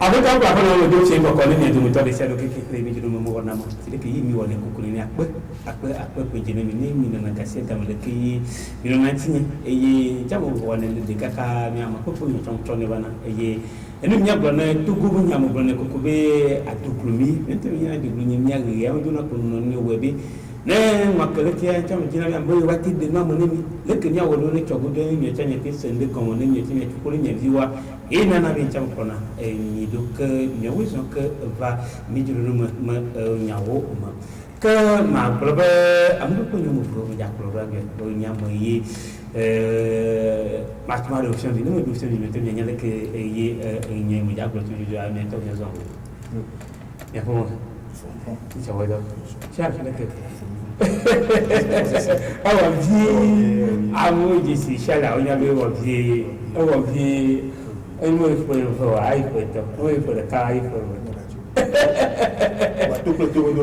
avec un peu le dossier pour connaître les documents de ces documents qui prévient de mon nom. C'est que il m'y voit les coucoulis après que j'ai mené, il n'a cassé dans le pays, il n'a pas signé, et il y a des caca, mais à ma copine, et nous n'y a pas tout goût, n'y a pas de cocobé à tout plumy, maintenant il y a des blues, il y a un peu de webby. Ne makale kia chama jina ya mboyo wati de na monemi leke nya wolone chogude ni chanya pesa nde ko monemi chanya chukuli nya viwa ina na bi chama kona ni donc nya wiso que va mi julu ma nyawo ma que ma probe amdu ko nyu pro ja probe ga do nya mo yi ma tuma de option ni no option ni metem nya leke yi nya mo ja pro tu ju a me to nya zo ya ko ça va donc cherche leke awa vie amu disi shala onya be wa vie eno ifo ai foto o ifo da kai fo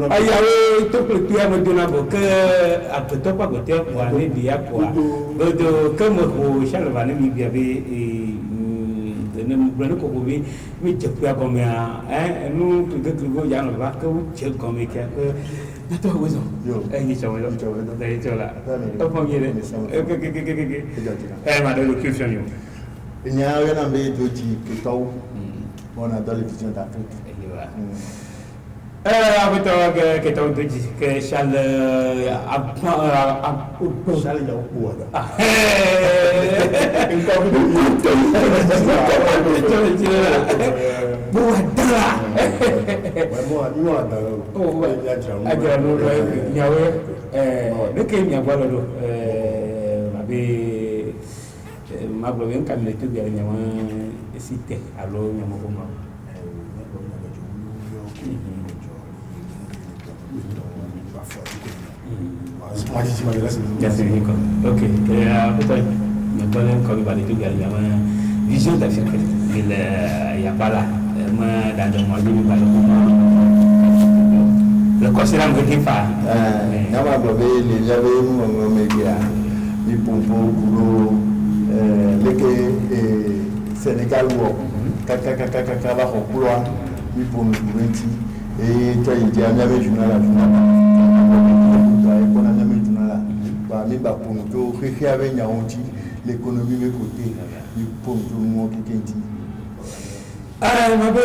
ayawe to pletu ya modona bo ke apoto pa gote kwa ne dia kwa do ke mo ko shala ba ne mi bia be ne brano ko be mi je kwa ko me nu to de ko ya no ba ke u je ko me ke Nato wezo. Ni chawo lo. Dai chola. To pongire. Ma do question yo. Nya we na be doji ke taw. Bona dans les visions d'Afrique. Avec que taw doji que Charles Charles ya kuwa. Vision d'Afrique, il n'y a pas là. Dans le mois le considérant que tu fais. Les j'avais mon média, les pompons, boulot, les Sénégal, Kaka, Hokula, les pompons, et toi, il y a un journal à l'économie de côté, les pompons, ma be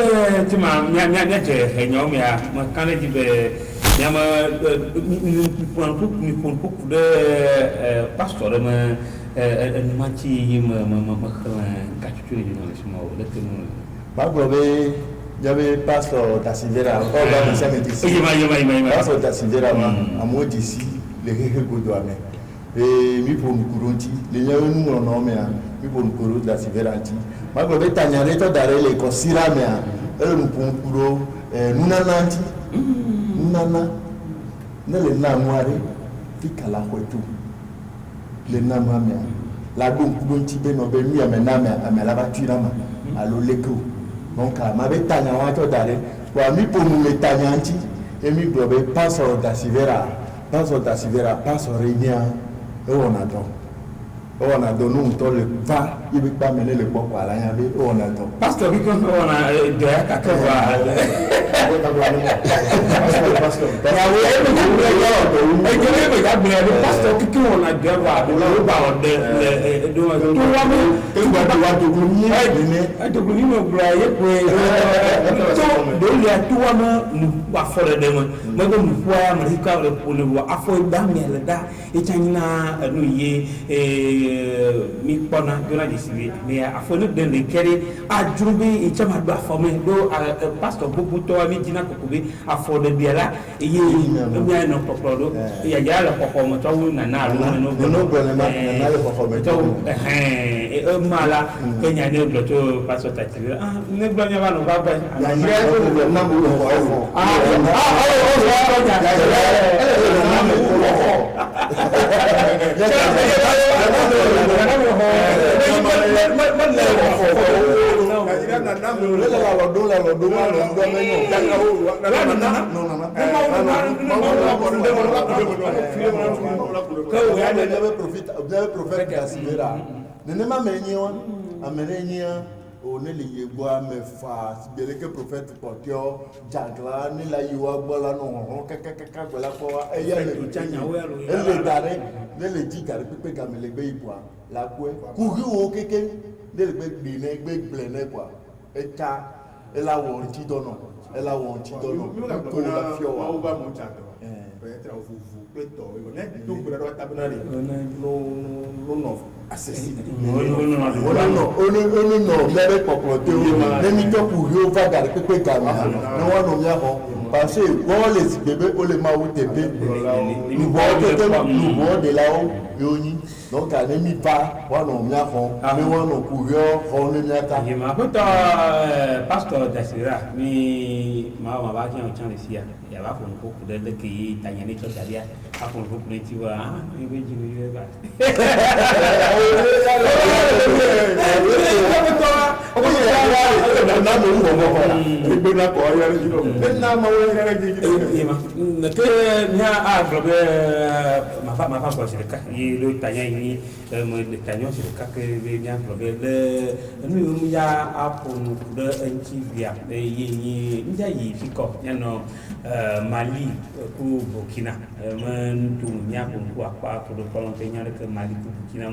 tima nya je nyom ya ma kana jibe nyama ni pon de pastor ma ma ci ma ka ci ni no sima o lek no ba globe j'avais pastor Tasivera encore dans le samedi pastor Tasivera ma mo d'ici les godo ame et mi pour couronti les nous non mais mi pour couronti Tasivera anti ma globe tanyare to dare le kosira me a nous pour kuro nunana anti nunana ne le namware fikala kwetu le namame la donc couronti be no be mi amename amela batira ma alo leko donc ma be tanya wa to dare wa mi pour nous le tanyanti et mi globe pastor Tasivera pastor Rénia et on a donné un temps le va, il veut pas mener le bois à la yambe, on a donné. Pasteur, oui, on a de la mi pona dona disibi mais a fo ne den de kere a jurbi e chama do afome do pastor bubu to mi dina ko bi a fo de biela e ye mi ay no popolo ya ya la poko mo to na na no na le poko me to e mala ke nya ne do to pastor tatiri ne gbo nya ba no ba ba ya ya ko na mu ko on est les bois mais face bien que prophète porteur jagla ni la yiwa bola no kaka bola ko e ya le chanya le dare le di gare pe gamele be ipoa la kwe kuri o keke le gbe blene quoi e ta e la won ti dono ko la fio wa o ba mo chato peut-être vous peut-être on est tout pour la tabana no accessible no mere popote o le mi to kuri o va gare pe gamele no wa no mi amo parce que bon les bébés o le ma ou tepe nous bon de là-haut yoni donc à nemi pas wa no mi amo mais wa no kuri o le mi ata ma puto pastor Dasira mi ma ba ki on chan sia ya ba fon ko de le ki tanya ni to dalia a fon ko ni ti wa mi be ji ni ba na mo ngo mo ko na ko ya ni do na ma wo ya ni ji na ke nya a globe ma fa ko se ka yi lo tanya ni mo le tanya se ka ke be nya globe le nu ya a fon de enchi bia yi nja yi fiko ya no Mali ku Burkina men tu nya ku apa ko do ko te nya ke Mali ku Burkina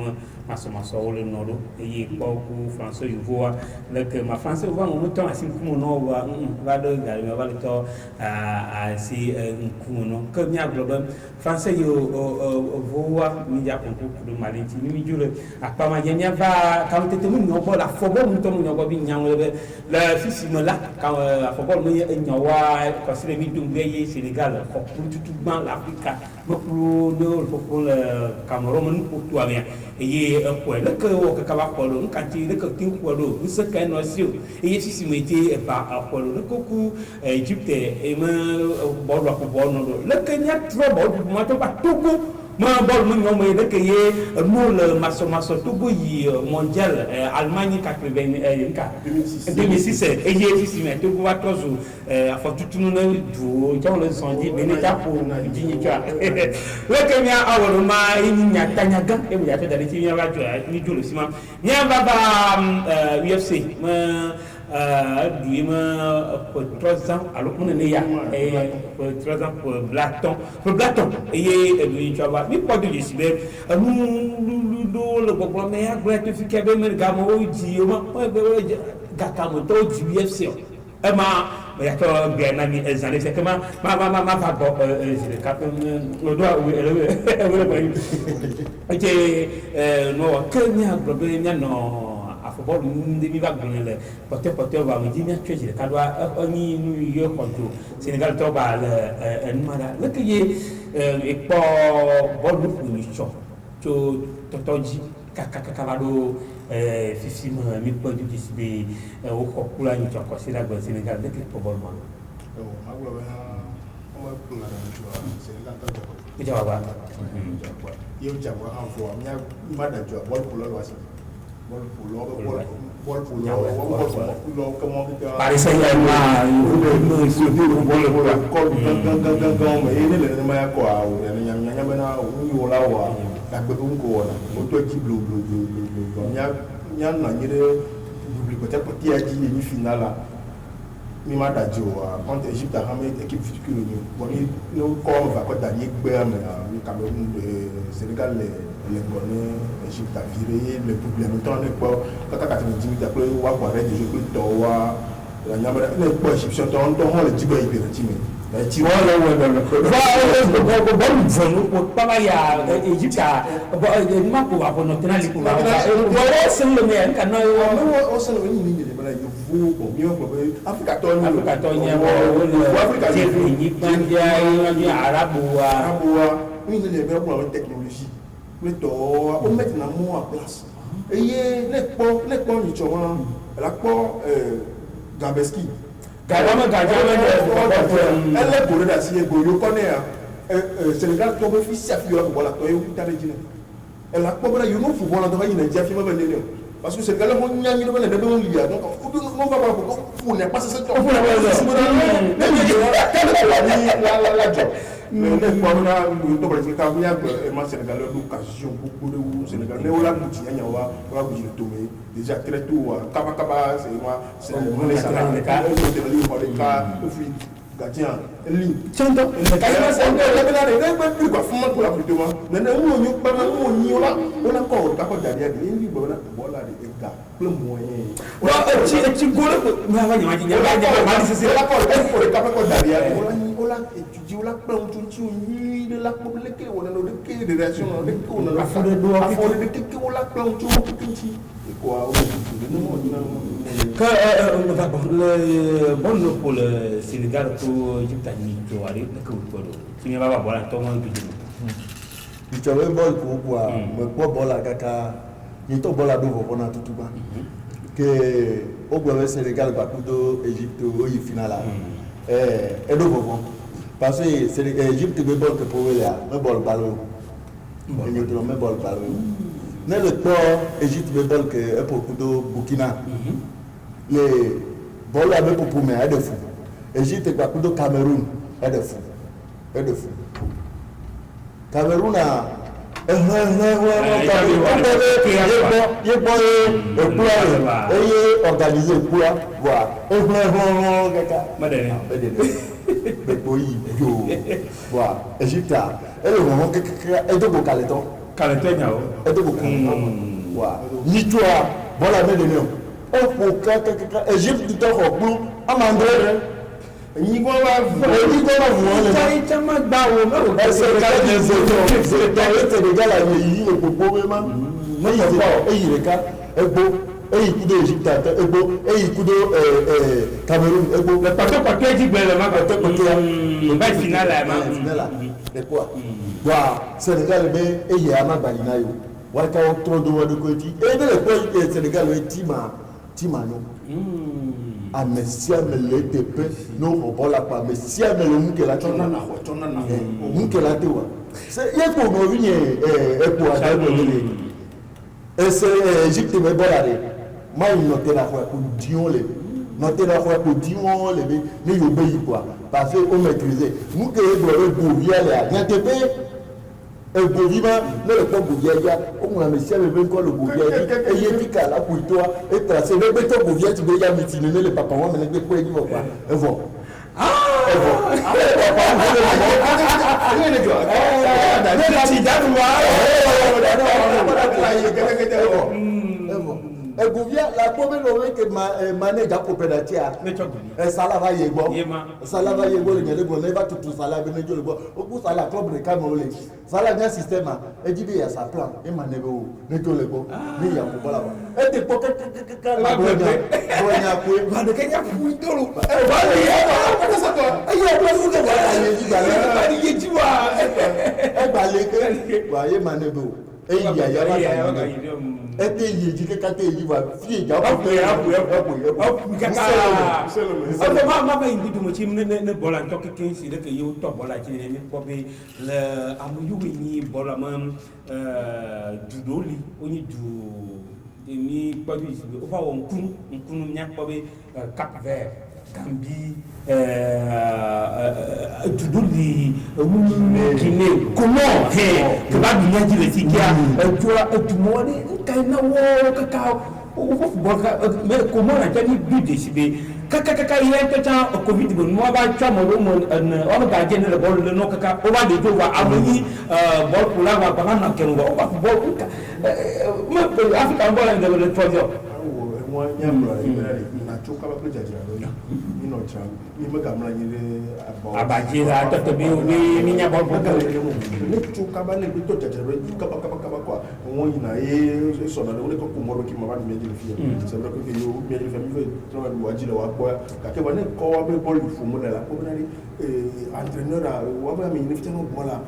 maso le nodo yi ko ku français yu voa le que ma français voa mo ton asin ku no wa va de ga me va le to a si ku no que nya global français yo voa mi ja ko do Mali ti mi jure apa ma nya va quand te mu no bo la fo bo mu to mu no bo bi nya le fisi mo la quand fo bo mo nya wa ko si mi dum be Sénégal ko pour tout l'Afrique pour le Cameroun pour toi bien et quoi le que au ka ko lo kan ti le que tin ko lo ce que no si et si metti pas ko lo ko ku Égypte et me bo lo ko bo no le que nya trop bo mo to ba Togo ma bol mo ngom le que ye mo le maso Togo yi mondial Allemagne 2006 et ye si mais Togo va tozo a fa tout no du jaw le sondi bene ta pour dini twa le que nya awolo ma ni nya tanya ga e mu ya ta dali ti nya ba twa ni jolo sima nya ba UFC du pour 3 ans alors on est ya et pour 3 ans pour Blaton et lui tu vois mi pas de disibé nous le problème est que tu fais que me gamo di o ma gaka mo to di UFC ma ya to bien na mi ezale c'est que ma va bo je le cap le doit ok no que nya problème nya no a football ndi mi va gonele pote va mi dimia tweje ka do oni nu yo konto Sénégal to ba le numara le que e po bol bu ni cho toji kakavado fisi mi po du disbe o ko kula ni cho ko sila go Sénégal de que bol mo ma glo ba o ma Sénégal to jawaba yo jawaba en fo mi ma da jo bol pulo lo wasi bol pulo comment Paris Saint-Germain no so bol ko gang me ni le ma ko a o ni nya bana o ni wala wa la gbe ko wala o to ji blo nya na ni de public peut-être pour ti aji ni finala mi ma da jo contre Égypte a ramé équipe future ni bon ni no ko va ko da ni gbe am ni Cameroun de Sénégal les Ghanais, Égypte a viré, le problème temps n'est pas quand 90 minutes après on va voir des jeux que toi la nyamara n'est pas égyptien on le dit pas hyper timé tu vois là où pas ya Égypte ma ko va pour notre nali ko va on se le met quand on se le met ni de bala yo vous mieux ko Afrique to ni Afrique ni bandia arabu oui il y a pour la technologie le to on met na mo en place et les pont ni choma la pont Gambeski Gagama elle est pour la signer go yo connaît Sénégal to be fi safi yo voilà to yo tare jina elle a pas bala yo no football dans une dia fi ma ben ne parce que Sénégal mo nyang ni bala de do liya donc on va pas pour n'est pas ça on la job mais ne quoi on a to ba ka bu ya ma Sénégal l'occasion beaucoup de Sénégal ne wala mu tinya wa wa bu ji to me déjà très tôt kaba c'est moi c'est on ça là ka le ka fi gardien li chando ka ma c'est la bela de ba bi quoi fuma ko la plutôt mais ne wo ñu ba na wo ñi wala on a ko ka ko daria de ni bo na bola de ka le moyen wa ci gole ko ma wa nyama ji nyama ma di c'est la ko ka ko daria wala étudier wala plan tout ci ni de la publique wala no de que de réaction de ko na la fode do a fode de que wala plan tout ci quoi le bon pour le Sénégal pour Égypte ni to wari de ko ko do ci ba bola to mo bi tu te veux bol pour quoi mais quoi bola kaka ni to bola do ko na tutu ba que au gouvernement Sénégal ba kudo Égypte au final là et do ko parce que c'est Égypte be bol que pour là me bol balo ni to me bol balo ne le port Égypte be bol que pour kudo Burkina les bol là be pour mais de fou Égypte ba kudo Cameroun de fou Cameroun a organisé pour voir le pays voir Égypte et le moment que est de Caleton et de voir ni toi voilà mais de nous on pour Égypte du temps pour amandé ni ko wa ni chama bawo ma o se ka ni so to Sénégal a yi le popo ma no yi reka egbo eyi kudo Égypte egbo eyi kudo Cameroun egbo le paquet ji gbele ma ko to ba final la ma de quoi wa Sénégal be eyi ama balina yo wa ka o tro do wa de ko ti e de le ko Sénégal we tima no a Messia me le tepe no bola pa Messia me le muke la tona na muke la tewa c'est y ko no vinye e ko ada no le et c'est Égypte me bola de ma noter la fois ko dion le noter la fois ko dion le ni yo be yi quoi parce que on maîtriser muke do bo via le a tepe e bo viva le ko bo via on a Messia le ben ko le bo via et yetika la pour toi et tracer le beto bo via tu be ya mitine le papa moi me ko yi quoi et bon Egouvia la commune que mané ja coopératia sala va yego le nyele go ne va tout sala be ne jole go oku sala club de Cameroun sala nya système e dibi ya sa plan e mané go ne jole go ni ya ko bala e te poke ma bonya ko va de kenya fu ndolo e va le ya ko sa ko ayo ko fu ko va le di ba le di jiwa e ba le ke wa ye mané go e ya ba ete yeji ke kate yi ba fie ja ko pe ma ba indi mo chim ne bola to ke si de ke yo to bola chi ne ko be le amu yu ni bola man judoli oni du ni pa du si o fa won kunu nya ko be Cap Vert Gambie judoli Guinée comment que ba bi nya ji le si kia tu mo ni kaina wo kakao mais comment on a tenu but décidé kaka il est temps Covid bon moi va chamo on va gagner le bol le no kaka on va de va amoni bol pour la va pas na kengo on va bol mais Afrique bol de le troisième moi nyamra na choka ba kujajira ni no tra ni magamra ni abajira to bi ni nya bol ko ni choka ba ne to jajira kaba kwa won ina e so na le ko mo ki ma ba mi je fi c'est vrai que yo mi je fi mi fait travail wa jile wa ko ka ke ba ne ko wa be bol fu mo la ko na ni entraîneur wa ba mi ni fitano bola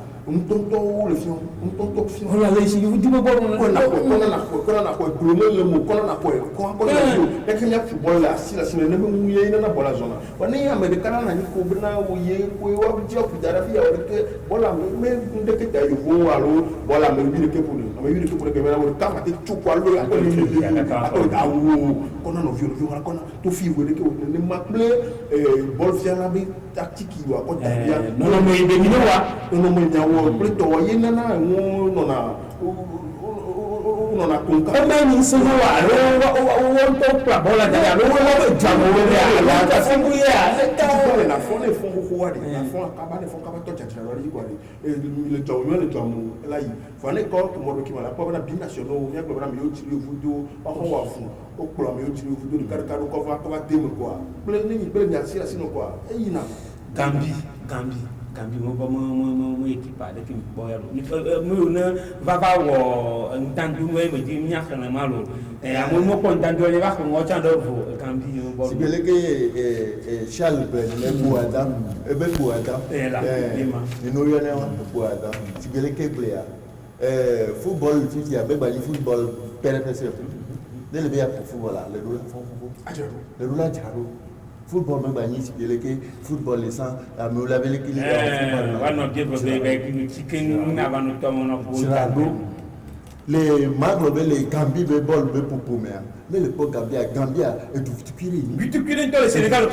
tonto le fion tonto fion on la laisse vous dites bol ko na ko promo le mo ko na ko e ko ko na yo e kenya football la si la semaine même où il y a une bonne zone on est américain na ni ko bna wo ye ko wa bi job dara fi ya o ke bola me ndeke ta yo wo alo bola me bi ke pour me bi ke pour ke mena wo ka ma te tu ko lo ya ko ni a wo kono no vio wala kono to fi wo de ke ne ma ple bol fiana bi tactique wa ko ta ya no mo ibe mi no wa no mo nya wo ple to ye na na wo no na nona kunka o ma ni so wa o to pa bola da lo wo lo ja mo we ya la ta fun bu ya ta na fon e fon ko wa de na fon akaba ne fon ka ba to chacha ro ri ko le to mo la yi fo ne ko mo do ki ma la po na binational mi ko na mi yo tiri ofudo o ho wa fun o kpolo mi yo tiri ofudo ni karu ko va de mo ko ple ni ple ni asira sino ko e yi na Gambi mo équipe de film boyalo mo na va wo ntandu mo e di nya kana malo mo ko ntandu le ba ko cha do vo Gambi mo bo Charles Ben le Boada e be Boada ni no yo ne wa Boada sibeleke player football fiti ya be ba ni football PRPC de le be pour football là le roula jaro football me bani sibeleke football les sans me la belle qui va no bien be chicken na va no tomo no les magro be les Gambie be ball be popo mais le po Gambia et tout tukiri dans le Sénégal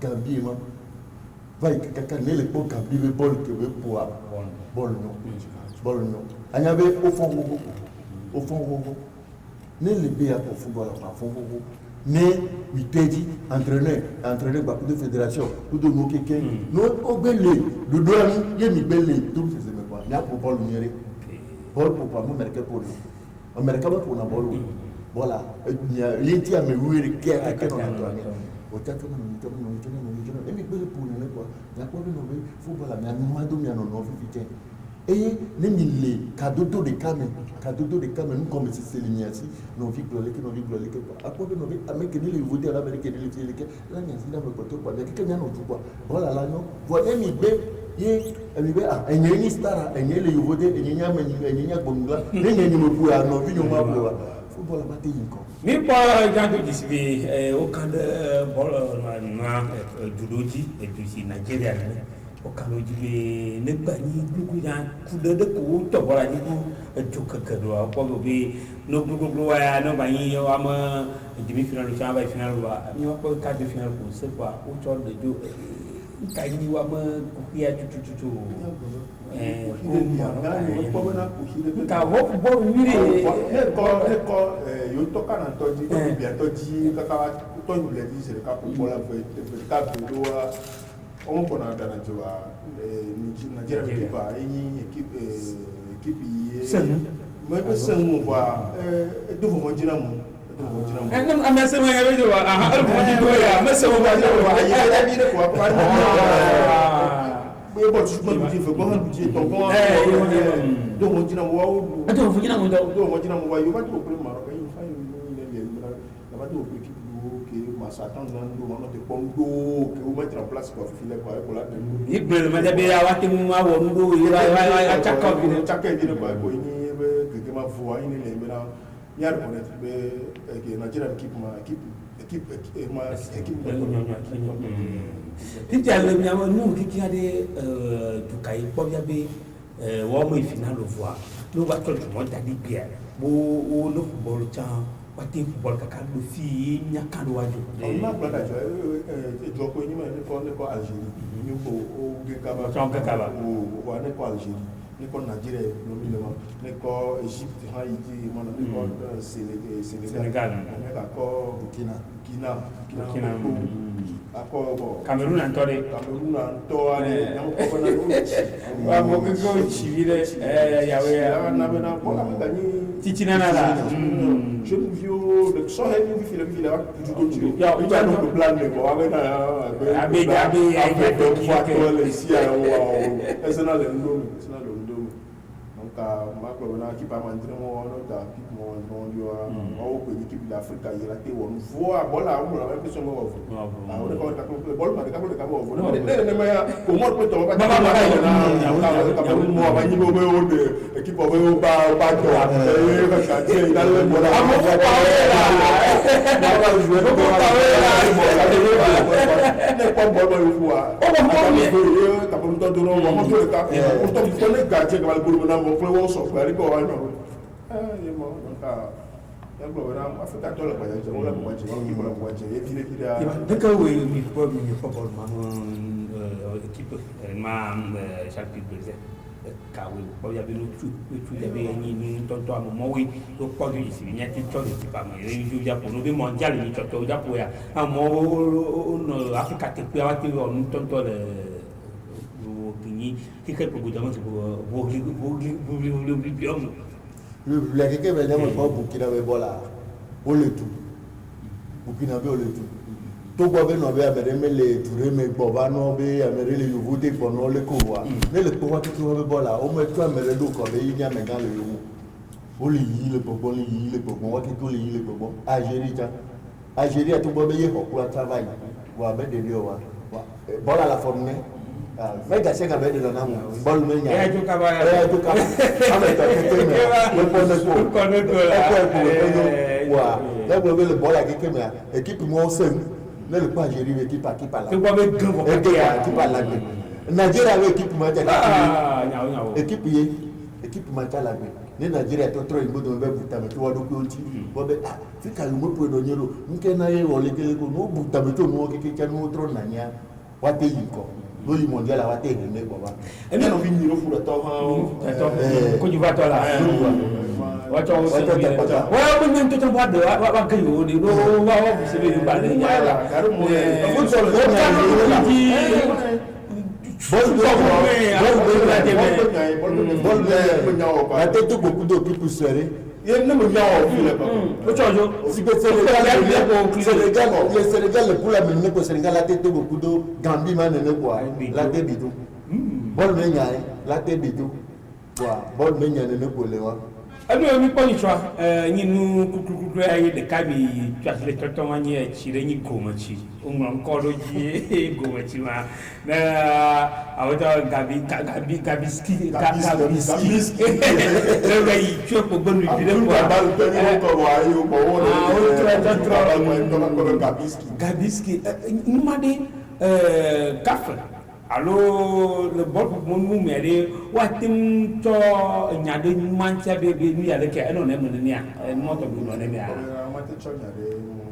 Gambie ma vai kaka ne le po Gambie be ball que be pour ball no anyabe au fond ne le bien pour football pas fond mais il pédi entraîneur ba de fédération tout de nous quelqu'un non obélé le doigt yemi belé tout faisait même pas là pour ball numéro ball pour pas marquer pour America ba pour na ball voilà yenti a me wiri ke ake no Antoine o tata na mi et mi belé pour ne quoi la quoi de no football na mando mi no no fi et les milliers cadeaux de camen nous comme si c'est l'ignaci nos vies glorieuses à quoi de nos vies avec les voter à l'Amérique et les là il y a un côté quoi mais quelqu'un n'a pas quoi voilà là non voilà mi be ye mi be ah ni star les voter et ni bonga ni mo pour à nos vies no ma pour football ba te yinko mi pa janto disibi o kan de bol na judoji et du Nigeria o kalo jibe ne gba ni gugu ya ku de ko to bora ni ku to kakado ko be no gugu wa no ba yin yo ama demi final cha ba final wa mi wa ko quart de final ko c'est quoi o to de jo ka ni wa ma ku ya tu ka ho bo mire ko yo to kana to ji ko bi to ji ka to ni le ji se ka ko bola fe ka do wa on kona dana jowa Nigeria equipa yin équipe sen mo ko sen mo wa do mo jina mo en am sen mo ya do wa ha mo ji do ya ma sen mo ba do wa ya bi de ko pa bo bo su mo ji fe ko han ji to ko do mo jina mo wa do mo jina mo wa yo ba to ko ma ro ka yin fa yin ni le la ba do ko équipe s'attend on te pongo que vous mettre en place quoi filer quoi pour la ni bleu ma de be ya wa timu ma wo ndo ira chaka bi ne quoi ko ni que ma voix ni le mena ni a reconnaître que Nigeria équipe ti jale mi ama nu ki ade du kai po ya be wo mo final voir no ba to mo dadi bia bo o no football cha pati football kaka do fi nyaka do waju on ma plata jo ko ni ma ne ko Algérie ni ko o ge kaba o wa ne ko Algérie ni ko Nigeria no mi le ma ne ko Égypte Haïti mo ne ko Sénégal ne ka ko Burkina ako Cameroun antore nyamo ko na wa mo ko chivile yawe na bena ko la gagner titina na la je me vieux le so he ni fi le vi la du continue ya o ja no plan me ko avec abi ko le si ya wa esa na le ndo donc ma ko na ki pa ma ndre mo no da au équipe d'Afrique il a été on voit bola on la même question on on ko ta ko bol ma ka ko ka bo no ne ma ya ko mo ko to ba ta na mo ba ni bo o de équipe bo ba to e ka ka ti da le bola mo ko pa la ba jouer ko pa la ne ko bol ba fu wa o mo ko ta ko to do no mo ko ka o to ko ne ga je ka ba ko na mo ko wo so ka ri ko wa no ye mo ka Africa tola kwa jaje wala kwa jaje wala kibula kwa jaje vile vile deka we mi football man équipe ma chapitre brisé kawe bo ya bi no tu ya bi ni tonto am mo we to po ju isi nya ti to ti pa ma re ju ja po no bi mondial ni to ja po ya mo no Africa te pe wa ti on tonto le kini kike po guda mo bo le keke be nyama ko Burkina be bola o le tout Burkina be o le tout to gbo be no be amere me le dure me gbo ba no be amere le yovo de gbo no le ko wa me le ko wa keke be bola o me tu amere do ko be yin me gan le yo o le yi le gbogbo le yi le gbogbo wa keke le yi le gbogbo Algérie to gbo be ye ko ku travail wa be de rio wa bola la forme mais gars c'est quand même dans namu bol me nya e ju ka ba ame ta keke me le pone ko wa le gbo be le bola keke me équipe mo sem le pas Algérie équipe à la to gbo be gan ko équipe à la Nigeria avec équipe ma ta nyao équipe ma ta la ni Nigeria to tro imbo do be buta me to wado ko ti bo be fika yo mo po do nyero nke na ye wole kele ko no buta me to no keke cha no tro na nya wa te yiko lórí mondial àwa tẹ̀ ní bàbá. ẹni náà fi yìnyín fún ẹ̀tọ́ hàn. kojú bá tọ́ la. wọ́n tọ́ wọ́n sẹ́yìn bí ẹ̀tọ́. wọ́n mú ní tó bá dẹ̀ wá kéyìí o de ló wá wọ́n fi sẹ́yìn bí balẹ̀ ní yàrá. fún sọ̀rọ̀ ló ń yà ní ìlú la. bọ́ọ̀lù bẹ́ẹ̀ la tête beaucoup de qui peut serrer. ye ne mo nyawo fi le ba o chojo si que Sénégal le pour la mener ko Sénégal la tête beaucoup de Gambie man ne quoi la tête bidou bol me nyaay la tête bidou quoi bol me nyaay ne ko le wa anu mi ko ni twa ni nu kukukukure ayi de kabi twasle toto wanye chire ni gomachi umram ko do ji gomachi ma na awata gabiski le ga yi twa ko bonu bi le ko ba ko wa yo ko wo gabiski numade kafra allo le bol mon mumere watim to nyade mancha be ni yale ke eno ne mun ni a moto bu no ne me a ma te cho nyade mo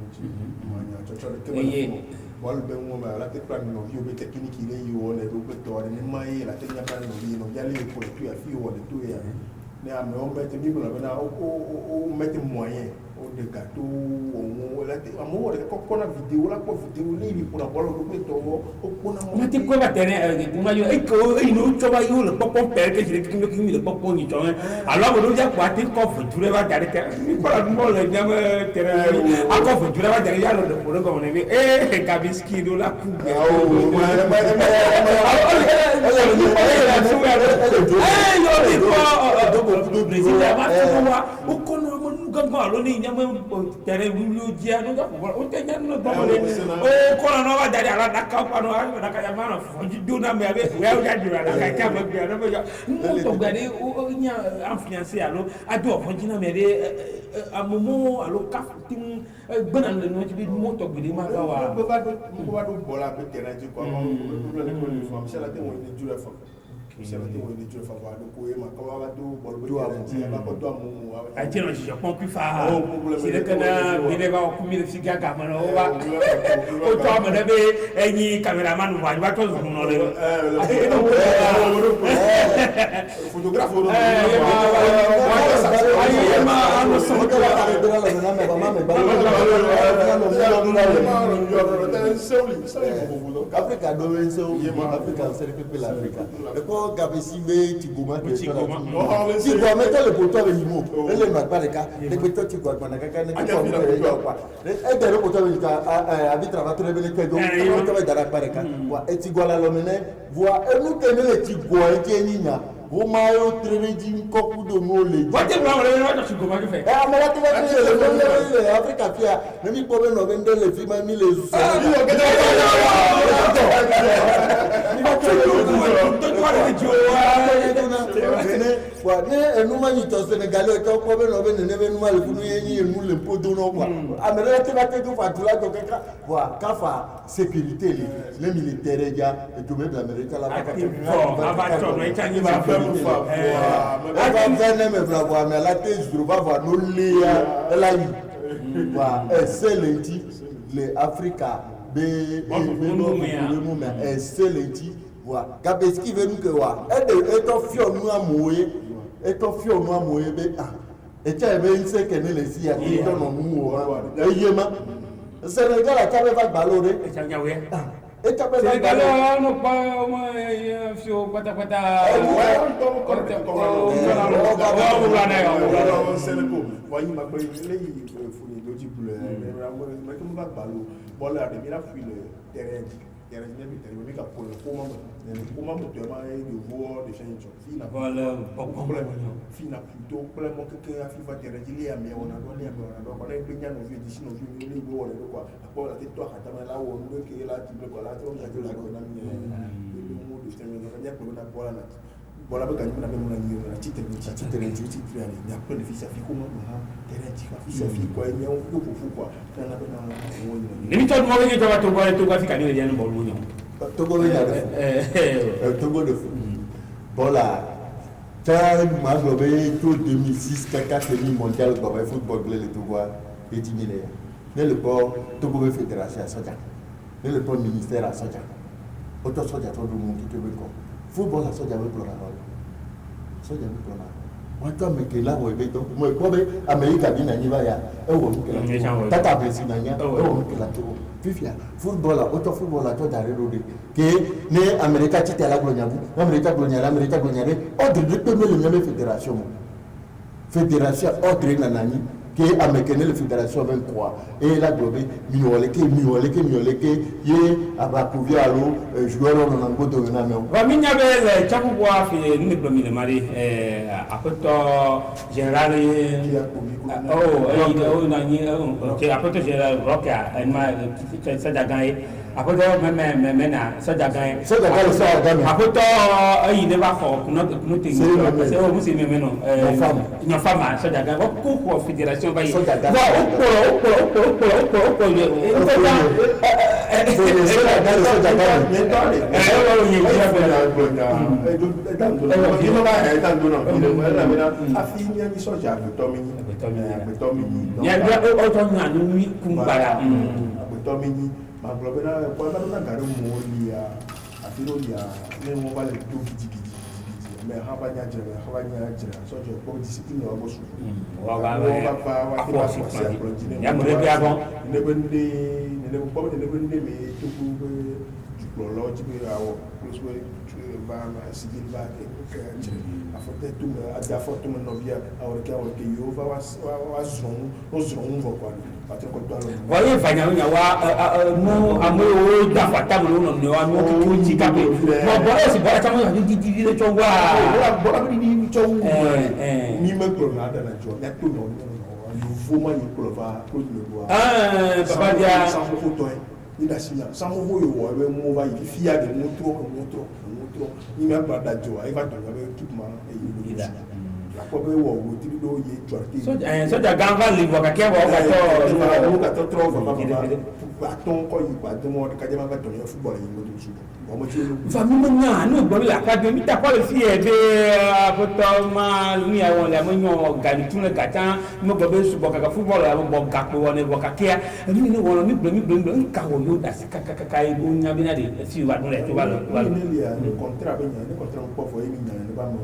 nya cho ke bol be mo ma la te plan no yo be technique ile yo ne do be to ne mai la te nya plan no yo no yale ko tu ya fi wo ne tu ya ne a me o be te bi ko na o mette moyen o de gâteau o la te amo de ko na vidéo la ko vidéo ni bi pour la bolo do be to o ko na ma ti ko ba tene ma yo e ko e no cho ba yo le popo pe ke jire ki mi le popo ni cho alors mo do ja ko ati ko future ba dare ke ko la mo le nyam tere a ko future ba dare ya lo de ko ko ne e gabiski do la ku do Brésil ma ko wa o ko no mo gangan lo ni nyam tere lu ji anu da ko o te nyam no ba mo o ko no wa dare ala da ka pa no na ka ya ma no fo ji do na me abe we o ja di na ka ka ma bi na me ja mo to gade o nya influencer alo ado fo ji na me de amomo alo ka tim gbana no ji bi mo to gbe ma ka wa ko ba do bola be tere ji ko mo do le ko ni fo am sala te mo ni jure fo sala te mo ni jure fo ba do ko e ma ka wa do bol be tere ba ko do amomo a ti no je pon plus fa si le kana bi le ba ko mi le figa ka ma no wa o to ma de be enyi cameraman wa ba to zo no le photographe no Africa do enso Africa c'est que l'Africa et ko gabesi be tigoma ke ti go meta le poto be yimo ele no pa de ka de pe to ti go pa na ka ne ko kwa e de le poto be ka abi travateur be le ke do to be dara pa de ka wa e ti go la lo mene voa e nu ke ne le ti go e ti eninya o ma yo treji koku do mo le wa te ba wala wa to ko ma ke fe ama la te ba le Africa pia na mi po be no be ndele fi ma mi le su ni o gede ni ba to wa le jo wa ne enuma ni to Senegalais to po be no be ne be numa le funu yin enu le podo no kwa amere te ba te do fatula to kaka wa kafa sécurité les militaires ya et to be l'Amérique la ba to no itani ba fa me bravo mais la te je va voir no lia la yi wa excellenti les Africa be excellenti wa gabeski ve nous que wa e to fio nu amoye be e cha be nse kene le si ya ki to no mu o e yema Sénégal a tabe va balore e cha nyawe e tabe va Sénégal no pa ma fio pata wa yi ma pe le yi funi lo ji bule ma ke mo ba balo bola de mi la fi le terrain ne bi terrain mi ka ko ma mo to ma e de vo de change fi na voilà problème fi na plutôt problème que a fi va terrain li a me ona do ba na bi nya no vi di sino vi ni bo wala ko ko la te to ka ta ma la wo no ke la ti ko la to ga la ko na mi mo de change no ya ko na bola na bola ba ganyu na be mo na ni na ti terrain ti frère ni a plein de fils fi ko mo na terrain ti ka fi fi ko ni on ko fu ko na be na mo ni mi to mo be to ga fi ka ni le yan bo mo Togo Togo de foot. Voilà. Ma globé tout 2006 caca semi mondial global football le Togo et Timilé. Le port Togo fédération à Soja. Le port ministère à Soja. Auto Soja tout le monde qui te veut quoi. Football à Soja veut pleurer. Soja veut pleurer. Moi toi mais que là où est donc moi quoi mais Amérique a bien ni va ya. E wo que la. Tata Brésil na e wo que la Togo. Fifia football auto football to dare rode ke ne America ti tela glonya bu America glonya ordre de pe le nyame fédération ordre na nani ke amekene le fédération 23 et la globe mioleke ye abakuvi alo joueur on na ngodo na me wa minya be chapu kwa fi ni gbo mi le mari apoto général na ni ok apoto général roka ma sa dagai apoto me na sa dagai apoto ne ba ko no te c'est o musi me no no fama sa dagai ko fédération ba yi wa mais habanya jira so je ko discipline wa bosu wa ba ya mo le bi agon ne bende me to ku du lo ji bi awo plus we ba ma sigil ba ke afote tu ada foto mo no bia awre ke yo va wa zon vo kwa patro ko talo wa ye fanya nya wa mo amoyo da fata mo no ne wa mo ko ji ka pe mo bo si bo ta mo ni di le cho wa bo ni cho ni me ko na da na cho ya to no faut moi ni ko va ko le bois papa dia sans photo ni da sina sans mo yo wa mo va yi fia de moto ni me ba da jo ai va to ga be équipement e yi da la ko be wo wo ti do ye twarti so da gamba li bo ka ke bo ka to tro ba ton ko yi ba de mo ka je ma ba to ye football yi mo ti su mo ti famille na no gbo la ka de mi ta ko le fi e be apoto ma ni awon le mo nyo ga ni tun le ga tan mo gbo be su bo ka football la bo ga pe won e bo ka ke ni ni won mi ka wo yo da ka e bo nya bi na de si wa dun le to ba lo ni contrat be nya ni contrat mo po fo e mi nya ni ba mo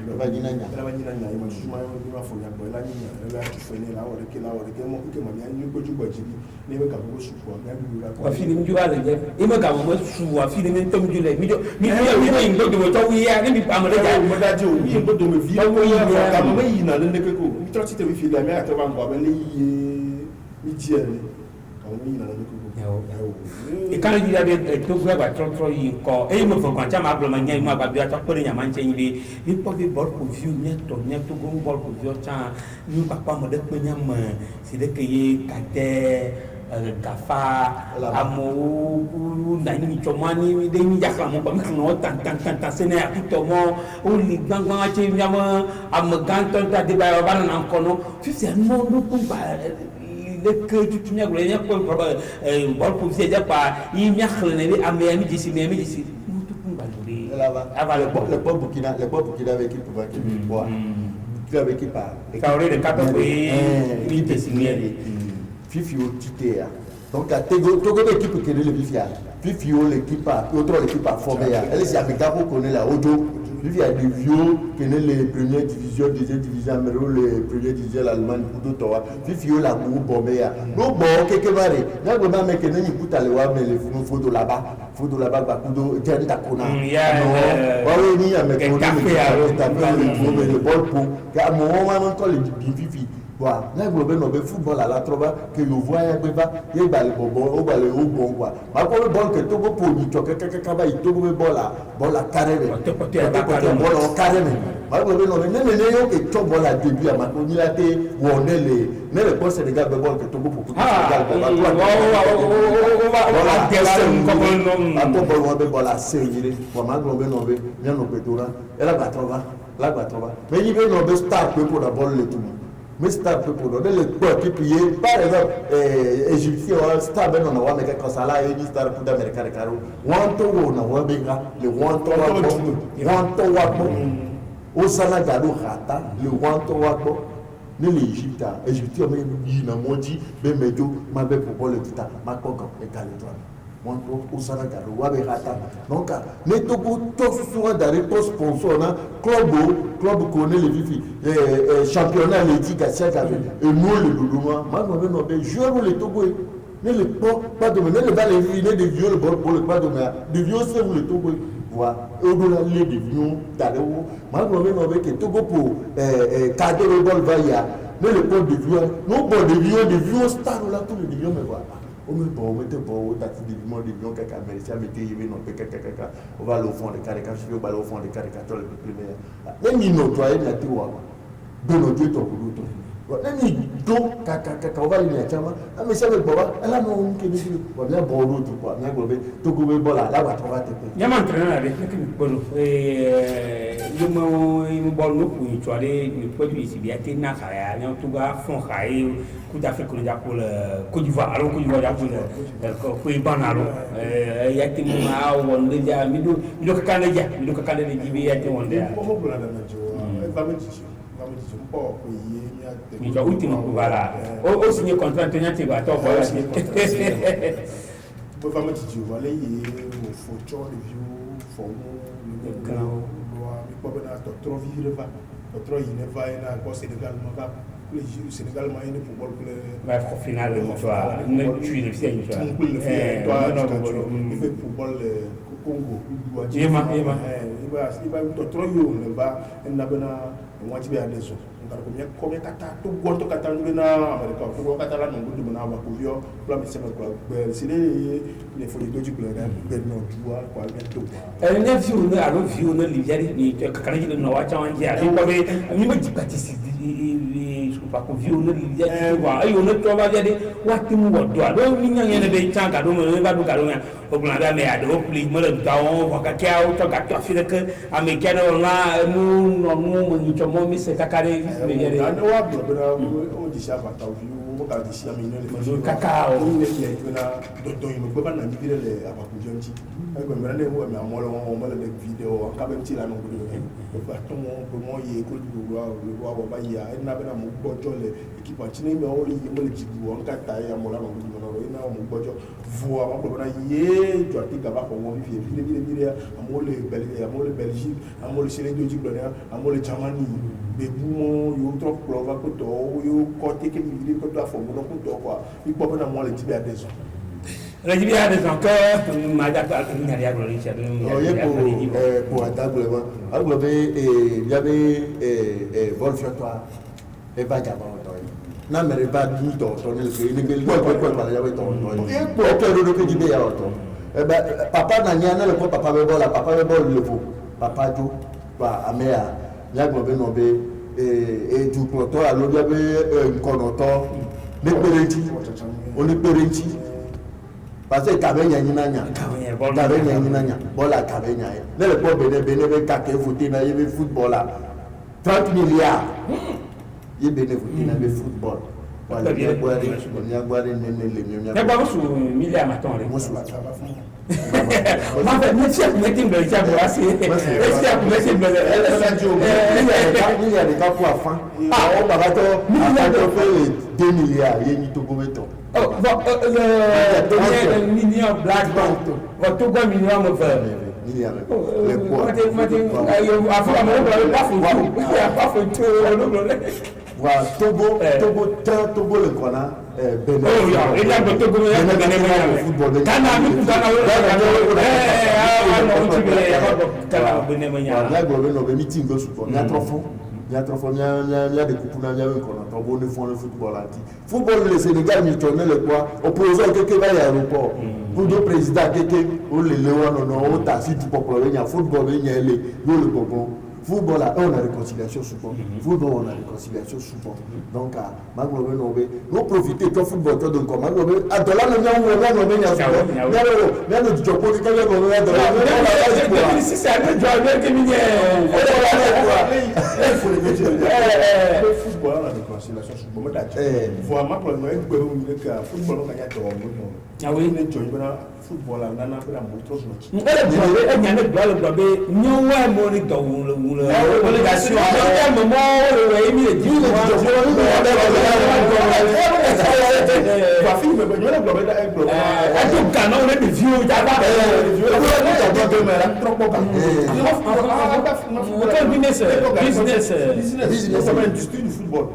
la banyina nya ma suma yo ni ma fo nya bo la nya la ti fo ni la wore ke mo ke ma nya ni ko ju bo ji ni me ka bo su ko ga bi la ko fi ni ju ala je e me ka mo su wa fi ni tom ju le mi do ngo do to wi ya ni bi pa mo da mo da je o mi ngo do me vi ko ya ka mo yi na le ke ko mi to ti te wi fi la me ata ba ngo ba le yi mi ji ele et quand il y avait tout vrai trop encore et me faut quand tu m'as probablement n'y m'a pas bien toi pour rien manger il peut be bol pour vieux neto go bol pour vieux tiens nous papa me de c'est de que y kate gafa amo ndani chomani de mi yakla mo ba mo tan sene akuto mo o li gangwa che nyama am ganton ta de ba ba na kono fi c'est mo do ku ba le que tu n'as rien pour bol pour c'est pas il y a rien à mais d'ici tout pour valorer avant le peuple Burkina avec qui pour qui boire tu avec qui pas ça aurait de quatre il te signer fifi au titea donc à Togo l'équipe qui est le fifi fifi l'équipe autre l'équipe a formé elle c'est avec Gabo connaît la Odo il y a des vieux qui sont les premières divisions, deuxième division, mais les premières divisions l'Allemagne pour tout toi. Fifi la cour bombée. Nous bon quelque part. Là on a mais que nous écoute aller voir mais les photos là-bas bah kudo tiens ta kona. Non, oui ni mais qu'on est le bol pour car moment encore les fifi. Là on football à la trova que vous voyez il va le bon quoi. Mais pour le bol que Togo pour ni toque kaka il Togo bol la carré bol au carré mais yo que to bol à début à Makoni là té on est les postes Sénégal bol que Togo pour bol à série pour Maglobe nové bien au Petora et la trova mais il veut no star pour la bol le tout. Mais star pour donner le poids qui plié par exemple égyptien star ben on a mais quand ça là et star pour d'Amérique caro wanto na wa benga le wanto wa au Sénégal do rata le wanto wa ne l'Égypte égyptien mais il na modi ben mejo ma be pour le tita ma koko et caletoine wanto au Sénégal wa be rata donc ne Togo to souvent dans les sponsor na club connaît les vifi championnat les dix Gassia et nous le Loulouma maintenant non ben jouer le Togo ne le pas de ne le va les vider de vieux le bol pour le pas de vieux c'est le Togo voilà au-delà les vieux d'ailleurs maintenant non ben que Togo pour cadrer le bol va y a ne le pas de vieux non pas de vieux stars là tous les vieux mais voilà on me taxi de monde de bien quelqu'un américain mais qui non quelqu'un on va au fond de caricature on va au fond de caricature le primaire même il nettoyer la tiwa de notre temps pour même il donc kaka on va lui mettre mais ça le baba elle a non que dit on bien bon tout quoi bien gobe to gobe bola là va trouver te ya m'entraîner avec que bon le mo bol no pour tu aller le produit ici bien té na kaya na tout ga fond kaya coup d'Afrique qu'on a pour Côte d'Ivoire alors Côte d'Ivoire pour banalo ya té mo on déjà mi do kakanda de jibi ya té on de il va ultimo voilà au signer contrat tenant tu va toi voilà vous va mettre du voilà il faut trop de vieux faut le grand loi mais pas ben trop vivre va trop il ne va na ko Sénégal ma le Sénégal ma une football au final tu vois ne tu le sais tu vois il fait football Congo il va trop yo ne va na bena moi tu bien des comme kata to goto kata ndina America to kata la nungu na ba ko vio la mi sema ko c'est les folies do du club ben non tu vois quoi bien to ne viu ne alo viu ne liviari ni kakana ji no wa chawan ji ali ko be mi ma jipati si ba ko viu ne liviari wa ayo ne to ba jadi wati mu wodo do mi nyanya ne be changa do me ba do garo ya o bla da me ado pli mo le tawo wa ka kia o to ga to fi que americano la mu no mu ni to mo mi se kakare no wa bla o di sha ba ta viu o ka di sha mi ne le kakao ne le na do mo ba na mi dire le aba ku jonti ai ko mi na ne wo mi amolo mo le video ka be ti la no gudu ba to mo ye ko du wa ba ya na be na mo gbojo le equipe chini mi o yi mo le jibu o nka ta ya mo la mo gudu no na mo gbojo vo àwọn ko na ye jo ati gaba ko mo fi bi amole Belgique amole Sénégal du Gabon amole Germany be bumo yo trop prova ko to yo ko te ke mi ko to afo mo ko to quoi il peut na mo le jibi adeso le jibi adeso que ma da ka ni ya glo richa pour attaquer aglo be il y avait vol sur toi et va gaban na mere ba ni to ni le ni gbe ko ba ya we to o ke ro ke jibe ya to papa na nya na le ko papa be bola le fo papa jo ba amea ya gbo be no be du ko to alo ya be nko no to ni perenti oni perenti parce que kabenya ni nanya kabenya ni nanya bola kabenya ne le ko be ka ke voter na ye football 30 milliards ye bénéfice na be football wala ya gwari ne ne ba su milliards maton le musu ma fait ne chef meeting de chef voici chef meeting il y a des cas pour afin on va to fait 2 milliards ye ni to gobeto oh le million black bank votre go million me faire milliards les quoi voilà Togo le kona Benin il y a Togo il y a des coupes il y a un football anti football le Sénégal il tourne le quoi opposant quelqu'un va à l'aéroport pour le président quelqu'un ou les léons non au taxi du peuple il y a football il y a le bonbon football là on a réconciliation souvent football on a réconciliation souvent donc maglobe nobe nous profiter que football to donc maglobe a dollar no nyawo no be nya so no du jopo ke le go no dollar no si ça ne doit bien que minier le football on a réconciliation souvent da faut ma problème avec gbe o ni ka football no ka ya to mo ah oui ne join bana football la na bana mo to so e nya ne do be nyowa mo ni do relégation à un moment où le Rémi est dit business industrie du football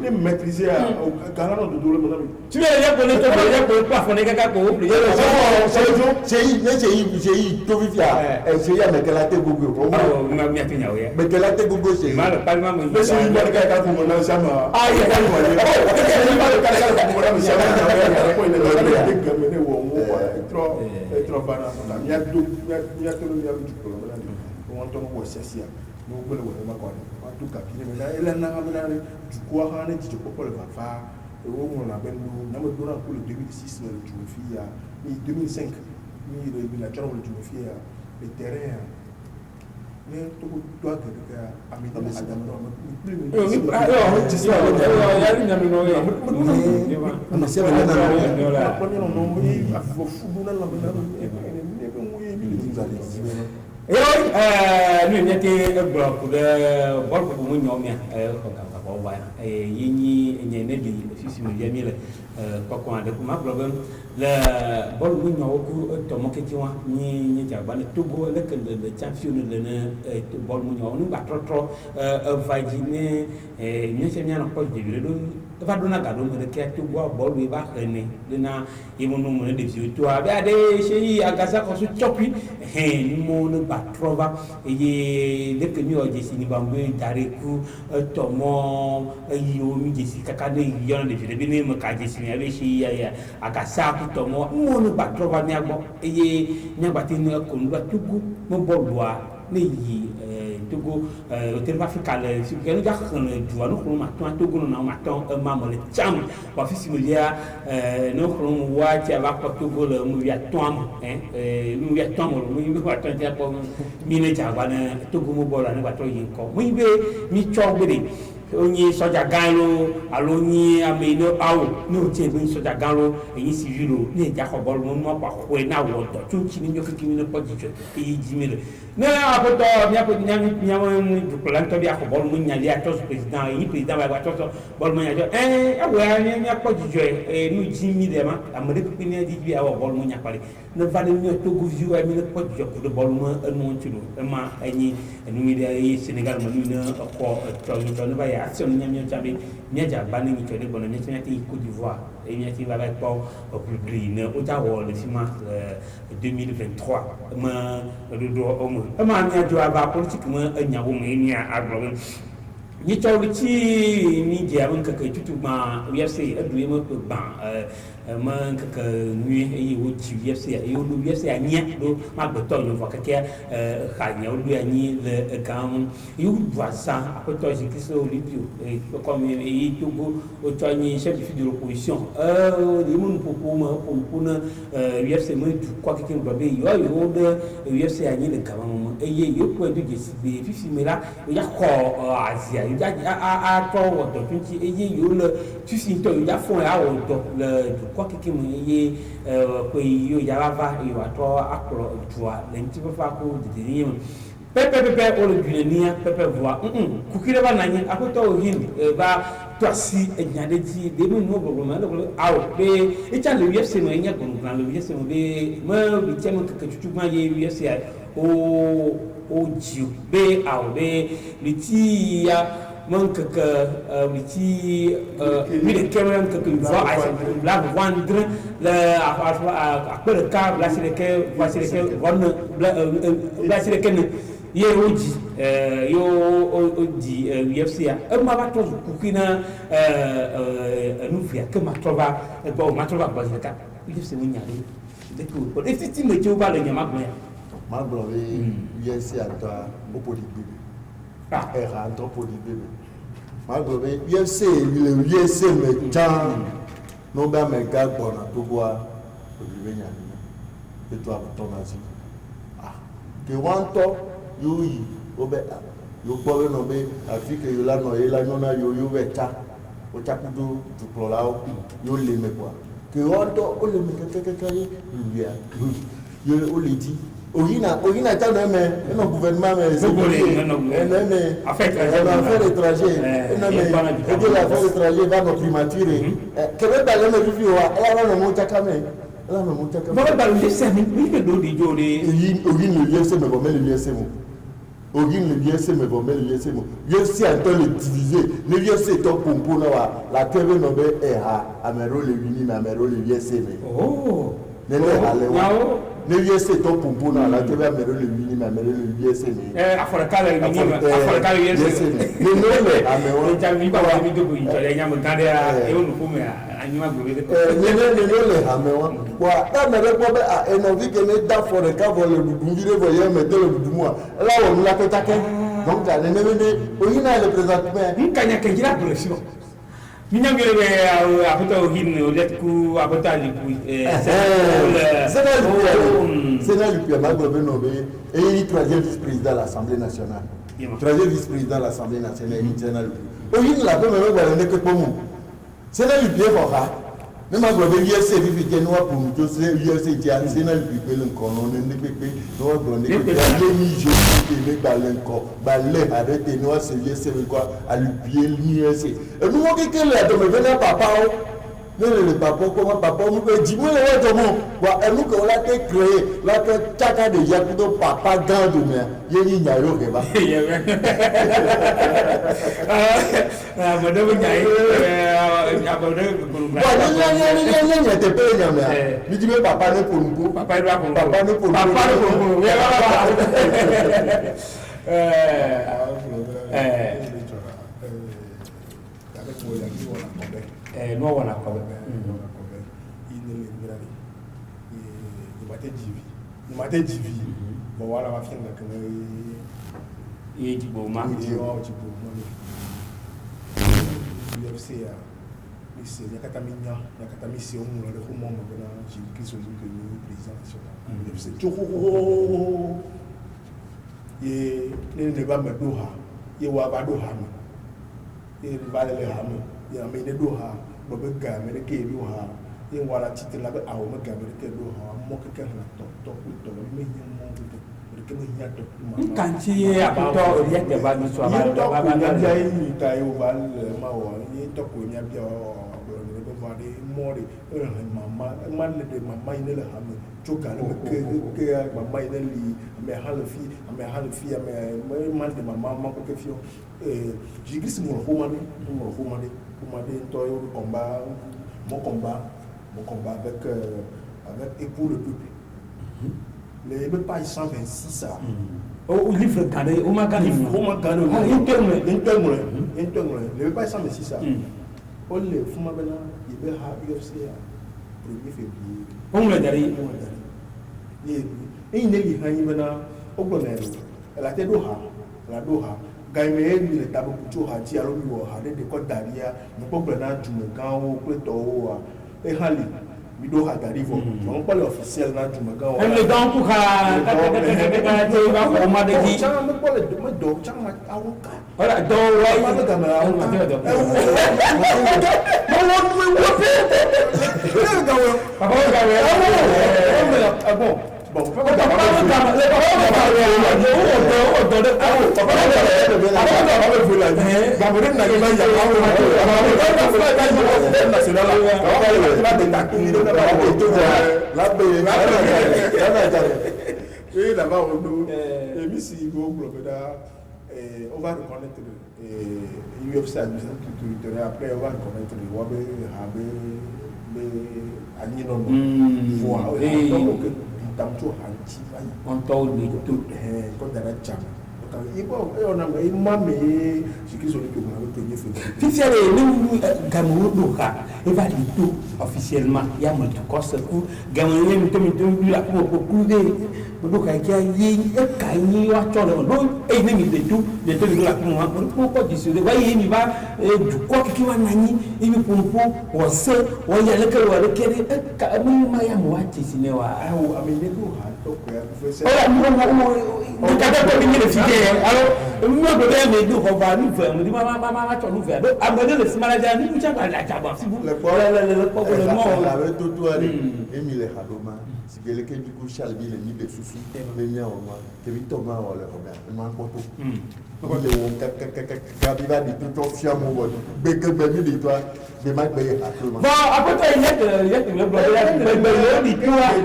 les maîtriser au Ghana de douleur madame tu veux dire pour plafonner quelqu'un pour oublier j'ai to vivia c'est ya me kala te gugu ma mi atinya oya me kala te gugu c'est mal palma mo mais c'est une ka ka ko na sama ya no gbele wo ma kwa wa tu ka kire me na ele na ga mena du kwa ha ne ti ko pole va fa e wo mo na bendo na mo dora ko le 2006 na le Jumfia ni 2005 ni le na charo le Jumfia le terrain mais to ko to ka ka ami ta adam no nous n'était bloc de bol pour nous nyomia ko wa yini nyene bi fisi mo yami le ko ko ande ko ma problem le bol mu nyawo ku to mo ke tiwa ni ja ba le Togo le que le champion le ne bol mu nyawo nu ba trotro va jine ni se nya na ko de bi do va do na ga do mo ke Togo bol we ba khene le na yimo no mo ne de fi to abi ade shey agasa ko su chopi ni mo ne ba trova e le que mi o je sini bambe dare ku to mo yo mi je si kaka ne yo na de fi bi ne mo ka je sini abi shi ya agasa ku to mo ne ba trova ni agbo e ni agba tin ko lu ba Togo mo bol wa ne yi Togo hotel Africa le si que nous ja khone duwa no khon ma Togo no ma ton ma mo le cham wa fi simolia no khon wa ti ava ko Togo le mu ya ton mu ya ton mo mu wa ton ja ko mi ne ja wa na Togo mo bola ne ba to yin ko mu be mi chogbe onye soja galo aloni ameno awo no tie be soja galo eyin civilo ne ja ko bol mo mo pa ko na wo to tunchi ni nyoki kimi no pojicho e jimele na apoto nyamo du plan to bi akobol mo nyali atos president yi president ba to bol mo nyajo awo nya pojicho nu jimi de ma amade ko ni di bi awo bol mo nyapale ne vale mi to go view ami ne pojicho ko de bol mo no ntilo ma anyi enu mi de Sénégal mo ni na ko to ni to ne ba action ni nyamia chabe nyaja bani ni chode bono ni chanya ti Côte d'Ivoire et ni ti va avec pas public ne o ta wo le fima 2023 ma do o mo ma nya jo aba politique ma anya wo ni agro ni chawri ci ni je abin ka kai tutu ma UFC adu ma ban ma ka nui e wo ci UFC e wo UFC anya do ma gbeto yo fa ka ke ha nya o du anyi le kan yu voisin apoto je ki so libio e comme e togo o tani chef de l'opposition li mun popo ma popo na UFC ma du kwa ke kin babe yo de UFC anyi le kan ma e ye yo ko du je si be fifi mera ya ko Asia a to wo do tunti e ye yo le fifi to ya fon ya wo do le kwa keke mu ye ko yo ya lava yo ato akro tua le nti fa ko de ni pepe o le dunania pepe voa kukire ba nanyi akoto o hin ba toasi enyade ti de mu no problème le aw be e cha le UFC no enya gon plan le UFC mo be ma bi chemo keke chuchu ma ye UFC o jiu be aw be li ya man kaka witi mi de cameron kaka va la vendre la après ka la sireke von la sireke ye oji yo oji UFC a ma ba to kukina nufia que ma trova ba zaka UFC mo nyaade de ko e titi me je o ba le nyama gbo ya ma gbo we UFC a to o podi bebe era to podi bebe ma gbo we UFC le UFC me jan no ba me ga gbo na to bo a o bi nya ni e to a to na si ke wan to yo yi o be yo gbo we no be Afrique yo la no e la no na yo be ta o ta kudu tu pro la o yo le me kwa ke wan to o le me ke ya yo o le di Orina ta no me no gouvernement mais affaires étrangères et la affaires étrangères va no primature que be ba le me vivi wa ela no mo ta kame ba ba le se mi ke do di jode Orine le UFC me bo me le UFC mo Orine le UFC me bo me le UFC mo UFC a to le diviser le UFC to pompo na wa la TV no be amero le wini na amero le UFC me ne ale wa ne UFC to pompo na la TV amero le wini na amero le UFC me afora le UFC ne le amero ja mi ba wa mi do yi to le nyam kan de e onu ko me anyima go be ne le amewa wa ta mere ko be eno vi ke ne da for ka vo le dudu vire vo ye me de le dudu mo la wo la ko ta ke donc ta ne oyina le présentement nkanya ke jira pression minya ngere be apota o hin o let ku apota li ku c'est là le ma go be no be e troisième vice-président de l'Assemblée nationale troisième vice-président de l'Assemblée nationale internationale oyina la be me ba ne ke pomu c'est là le bien pour ça même ma go be UFC vi ke no pour nous tous UFC ti c'est là le pe le nkono ne pepe no go ne ke le ni je ke le balenko balé arrêter no c'est UFC quoi à lui bien ni UFC et nous que le de me venir papa le papa comment papa nous peut dire moi le comment wa nous que la te créer la te chaka de yakudo papa grand de mer yeni nyayo ke ba madame nyai ni te pe nyame mi di me papa ne ponumpo papa ne ponumpo no wana ko mate jivi bo wala wa finga ke e jibo ma jibo UFC ya mise yakata mise on le ko mo na ji ki so ji ke ni président national UFC choko ye ne ba me doha ye wa ba doha me ye ba le ha me ya me ne doha bo be ga me ke doha ye wala titre la be awo me ga me ke doha mo ke na to me nya mo ke me nya to kanti apoto ya ke ba ni so ba ya ni ta yo ba le ma wa ye to ko nya bia o be va de mort maman man de maman il le ham choka le que maman il li mais hal fille mais man de maman ko fio j'ai glissé mon romane toi mon combat avec époux le peuple les pages 126 ça au livre cané au magazine les pages 126 ça on les fuma bena il ha UFC 1er février on le dari il ne hani bena ogbonero la te doha gaime mi le tabo pucho ha ti alo mi wo ha de ko daria mo gbona jumo gan o pe to o e hali mi do ha dari vo mo pa le officiel na jumo gan o le don ku ha te ba ko ma de ji chama me pa le do chama awuka ora do wa ma de gamara awuka mo wo pe bon on va reconnaître UFC territorial après on va reconnaître le Wabe Habe Anino donc tamcho hanchi on told me to ko dara cham ibo on a me mame sikiso ni ko na ko ni fe officiellement nous gamu do ka e va di tout officiellement ya mo to coste ku gamu ni to la ko ku de do ka ya yi e ka ni wa cho le no e ni de tout de to la ko wa ko di su de wa yi ni ba du ko ki wa nani e mi pompo o se o ya le ke wa le ke e ka mu ma ya mo wa ti sine wa awu amene do ha to ko ya professeur ora mo ka da ko ni le fi alors nous devons les deux on va nous faire nous dit maman tu nous faire donc amener le manager ni tu vas la table si vous le tout aller Emile Hadoma si quelqu'un du coup Chalbi le ni de souci le mien au moins que Thomas ou le Robert man poto le on ka di tout fiamo wo be de toi de ma be bon après il y a le blog là dit toi et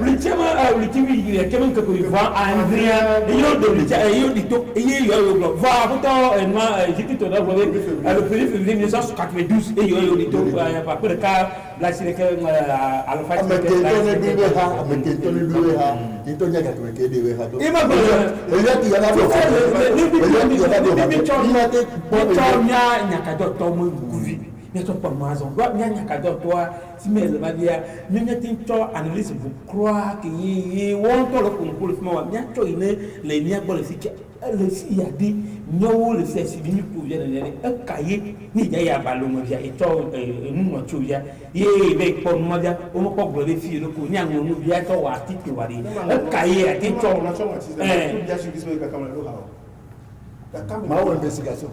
le chama le TV il quand même que il voit Andrea et yo de yo dit to et yo blog va pourtant moi j'étais tout dans le 1er février 1992 et yo dit to après le cas là c'est que à la fin N'est-ce pas moi on doit bien qu'à toi si mais va dire nous n'étions analyse vous croire que y on to le concours le moment bien to il les liens pour le site le si a dit no le c'est si venu pour bien un cahier ni ya ballon via et to nous moi tu via y avec pour moi dia on pas pour les filles le ko ni an nous via to article wa di un cahier a dit to bien sûr qui se fait comme le ma investigation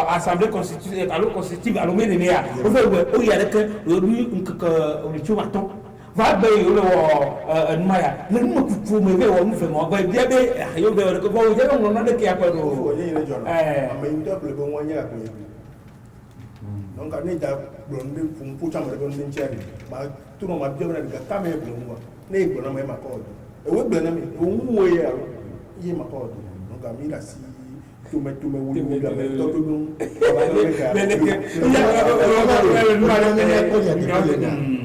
assemblée constitutive va be le maya le mo ku me be wo mfe mo ba bia be yo be ko bo je no na de ke akwa do ma interpret bon wanya ko yebi donc ani da blonde fum pu chama de blonde nchari ma tu no ma bia na de ka me blonde mo na e blonde ma ko do e we blonde mi o mu ye ya ye ma ko do donc ami la si tu me wuli wuli la me to do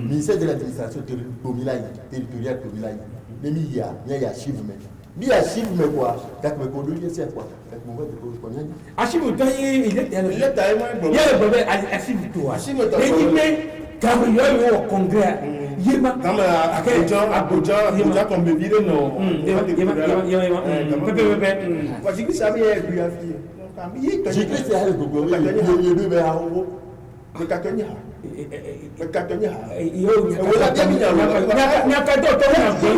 ministère de l'administration territoriale Tomilaï, mais il y a archive mais. Il y a archive mais quoi? Quand me conduire c'est quoi? Quand me voir de correspondance. Archive toi il est le problème archive toi. Mais quand il y a au congrès yema kama Abuja comme ville non. Kwa jiki sabi ya biafi. J'ai cru que c'est le gogo. Il y a deux vers en haut. Le katoni ha. katanya yo nyaka do to na go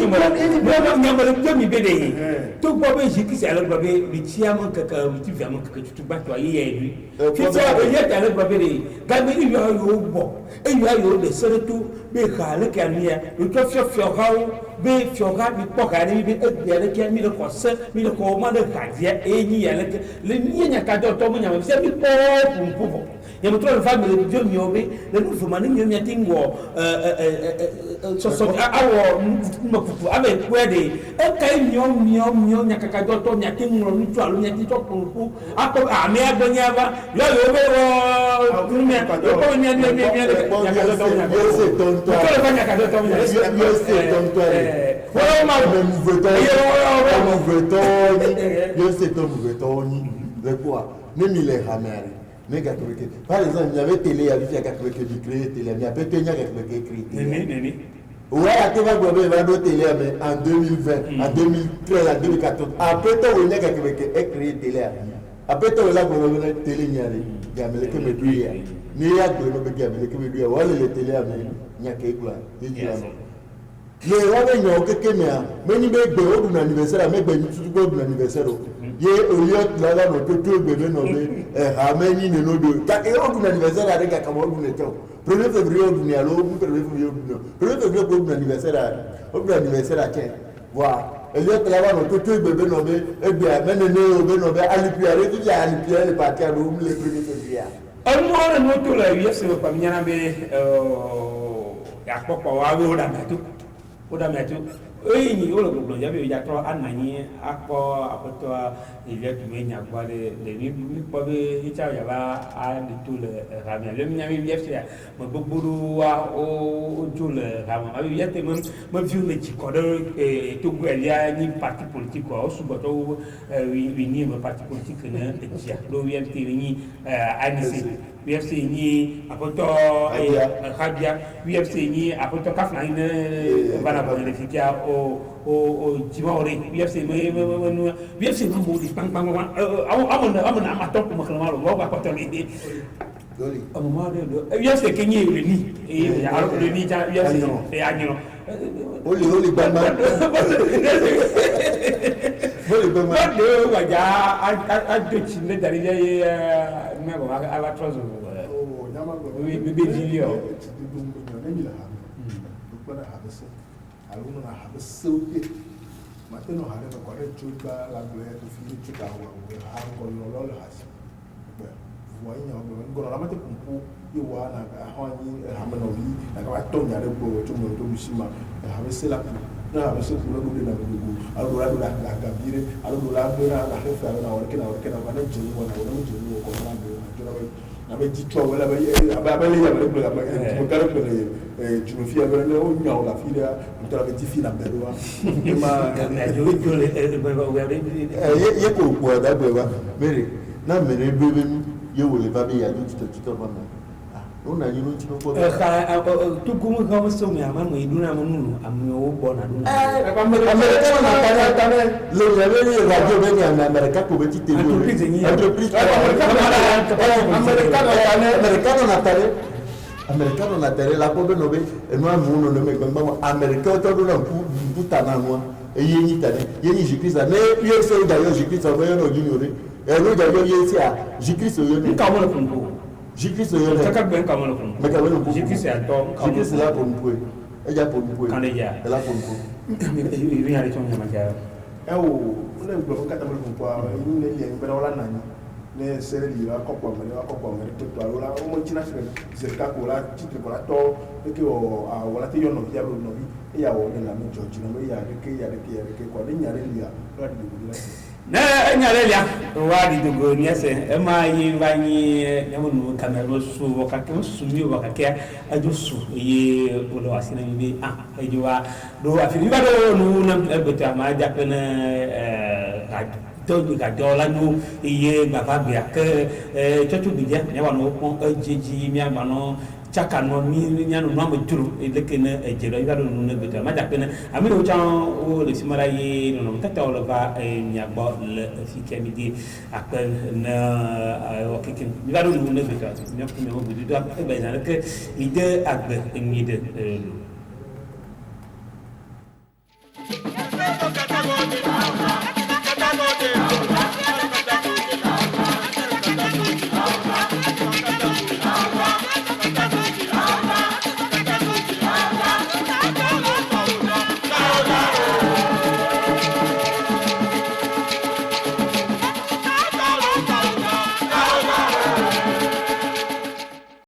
nyamara jomi bede to bo be jikisi ala bo be bi chiam kaka bi viam kaka tutu ba to ayi edu fitsa be yeta ala bo be ga be yu yo bo e yu yo de seretu be khale kania yo to fio hawo be fio ga bi poka ni bi e ya le kia mi le ko se mi le ko ma de kadia e ni ya le ni nyaka do to mo nyama se bi po ya mtu wa family ndio miobe na nufu mani nyo nyatingwo so awo makutu abe kwede e kai mio nyakaka doto nyatingwo nutu alu nyatito kunku apo ame agbonyaba yo be wo kumia ko nyakaka doto par exemple, il y avait télé, il y avait créé télé, il y avait créé télé. Ouais, tu vas voir télé en 2020, en 2013, en 2014. Après, tu as créé télé. Après, tu as télé, il y a le rabe nyo keke mea meni be gbe odun anniversaire me gbe tutu go odun anniversaire ye oyot la no to bebe no be ha meni ne no do ta e odun anniversaire are ga kamo odun eto 1er février odun ya lo 1er février odun 1er février odun anniversaire a chen wa oyot la no to bebe no be e be meni ne o be no be alipiare tu ya alipiare le parti a do le 1er février on no to la yese pa minyana be ya popo wa we oda metu ni o lo gbogbo ya be ya to ananyi akpo apoto ile tu me nya gba le ni po be icha ya ba a de to le ramia le nya mi yefia mo gbogbo wa o jo le ramia ma bi yete mo vi le ti ko de to gbe ya ni parti politique o su boto wi ni mo parti politique na etia lo wi ente ni anisi UFC ni apoto Rabia UFC ni apoto kafna ine bana ba le fikia o Jimori UFC UFC mo di pang amon amato ko makala malo ba ko to ni doli amama de UFC kenye ni ya aro ni ja UFC e anyino oli bamba oli bamba de waja a do chinde dari je me ko ala trozo bebe dilio alguno na habe sauke mateno hare ko re chuka la ble to fi chuka wa ha ko lo has voyons ngoro la mate kumpu iwa na honi hamano bi na ka to nya re ko to mo to bisima habe sela na habe se ku lo do na go alura do la ga bire alura do na la hefa na wala kina ba na jini wala wala jini ko na do na be jitwa wala ba le ya ba ko kare ko tu me fia ba le o nya la fila to la petit fila ba do ma na jo ye ko ko da be ba mere na mere bebe ye wole ba be ya do tuto ba ma ona yi no tino ko tu gumu ka mo so mi ama mo iduna mo nunu ami o bo na duna America na tane le le radio be ni America ko be ti tele entreprise America na tane la ko be no be no amu no me gbagba America to do na puta na no e ye ni tane ye ni jikrisa ne ye se da yo jikrisa bo yo no juniore e no da yo ye ti a jikrisa yo ni ka mo le funko Jikris yo le kaka ben kamano ko mekabelo ko jikris ya to jikris la ko mpwe eja ko mpwe kande ya la ko mpwe iri ya lecho nyama ja le gbo kata mo ko ni le le bera wala nani ne sere li la ko mere to ala o mo china sere zeka ko la titi ko la to ke o wala te yo no ya no bi ya o na mi joji no ya ke ko ni nyare li ya la di la na nyale ya wa di dogo ni ese e ma yi ba ni nyamunu kamero su wo ka ke su mi wo ka ke aju su ye olo asina mi be eju wa do afiri ba do nu na beta ma ja pe na to ni ka do la nu ye baba bia ke chochu bi je ne wa no ko ejeji mi ama no chaka no mi nyano no amajuru elekene ejero ngado no ne beta ma jakene ami o chan o le simara ye no no tata o va nyagbo le fike midi akpe na o kikin ngado no ne beta nyako me o budu da e be na ke ide agbe ngide